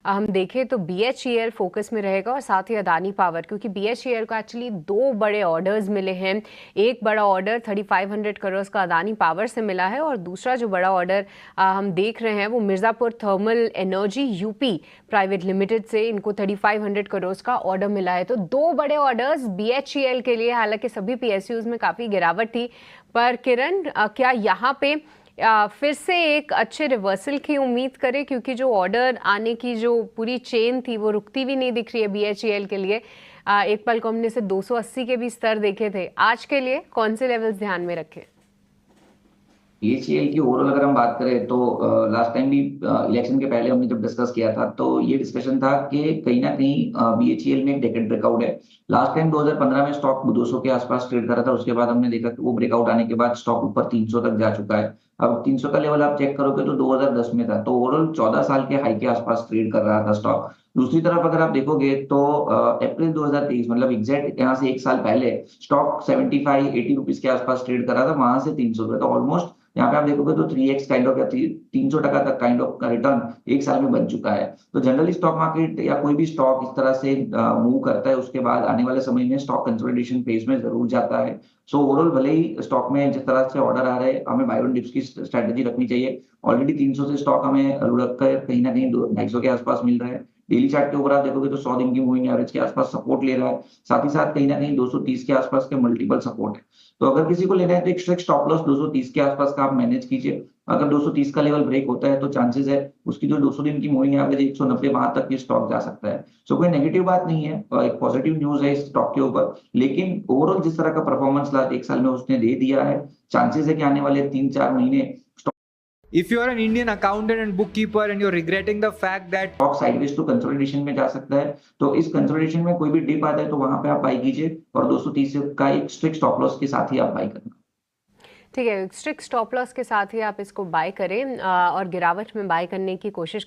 हम देखें तो BHEL फोकस में रहेगा और साथ ही अदानी पावर, क्योंकि BHEL को एक्चुअली दो बड़े ऑर्डर्स मिले हैं। एक बड़ा ऑर्डर 3500 करोड़ का अदानी पावर से मिला है और दूसरा जो बड़ा ऑर्डर हम देख रहे हैं वो Mirzapur thermal energy UP private limited से इनको 3500 करोड़ का ऑर्डर मिला है। तो दो बड़े ऑर्डर्स BHEL के लिए। हालांकि सभी PSUs में काफ़ी गिरावट थी, पर किरण क्या यहाँ पे फिर से एक अच्छे रिवर्सल की उम्मीद करें, क्योंकि जो ऑर्डर आने की जो पूरी चेन थी वो रुकती भी नहीं दिख रही है BHEL के लिए। एक पल को हमने से 280 के भी स्तर देखे थे। आज के लिए कौन से लेवल्स ध्यान में रखें? बीएचईएल की ओवरऑल अगर हम बात करें तो लास्ट टाइम भी इलेक्शन के पहले हमने जब डिस्कस किया था तो ये डिस्कशन था कि कहीं ना कहीं बीएचईएल में एक डेकेड ब्रेकआउट है। लास्ट टाइम 2015 में स्टॉक 200 के आसपास ट्रेड कर रहा था, उसके बाद हमने देखा कि वो ब्रेकआउट आने के बाद स्टॉक ऊपर 300 तक जा चुका है। अब 300 का लेवल आप चेक करोगे तो 2010 में था, तो ओवरऑल 14 साल के हाई के आसपास ट्रेड कर रहा था स्टॉक। दूसरी तरफ अगर आप देखोगे तो अप्रैल 2023 मतलब एग्जैक्ट यहाँ से एक साल पहले स्टॉक 75-80 रुपीज के आसपास ट्रेड कर रहा था, वहां से 300 पे, तो ऑलमोस्ट यहाँ पे आप देखोगे तो 3x काइंड ऑफ या 300% तक काइंड ऑफ का रिटर्न एक साल में बन चुका है। तो जनरली स्टॉक मार्केट या कोई भी स्टॉक इस तरह से मूव करता है, उसके बाद आने वाले समय में स्टॉक कंसोलिडेशन फेज में जरूर जाता है। सो ओवरऑल भले ही स्टॉक में जिस तरह से ऑर्डर आ रहे हैं, हमें बाय ऑन डिप्स की स्ट्रेटेजी रखनी चाहिए। ऑलरेडी 300 से स्टॉक हमें लुढ़क कर कहीं ना कहीं 250 के आसपास मिल रहा है। डेली चार्ट के ऊपर आप देखोगे तो 100 दिन की मूविंग एवरेज के आसपास सपोर्ट ले रहा है, साथ ही साथ कहीं ना कहीं 230 के आसपास के मल्टीपल सपोर्ट है। तो अगर किसी को लेना है तो एक स्ट्रिक्ट स्टॉप लॉस 230 के आसपास का आप मैनेज कीजिए। अगर 230 का लेवल ब्रेक होता है तो चांसेस है उसकी जो 200 दिन की मूविंग एवरेज 190 वहां तक ये स्टॉक जा सकता है। सो कोई नेगेटिव बात नहीं है, एक पॉजिटिव न्यूज है इस स्टॉक के ऊपर। लेकिन ओवरऑल जिस तरह का परफॉर्मेंस लास्ट एक साल में उसने दे दिया है, चांसेस है कि आने वाले 3-4 महीने If you are an Indian accountant and bookkeeper and you're regretting the fact that stock sideways to consolidation में जा सकता है, तो इस कंसोलिडेशन में कोई भी डिप आता है तो वहां पे आप बाई कीजिए और 230 का एक स्ट्रिक्ट स्टॉप लॉस के साथ ही आप बाई करना। ठीक है, स्ट्रिक्ट स्टॉप लॉस के साथ ही आप इसको बाय करें और गिरावट में बाय करने की कोशिश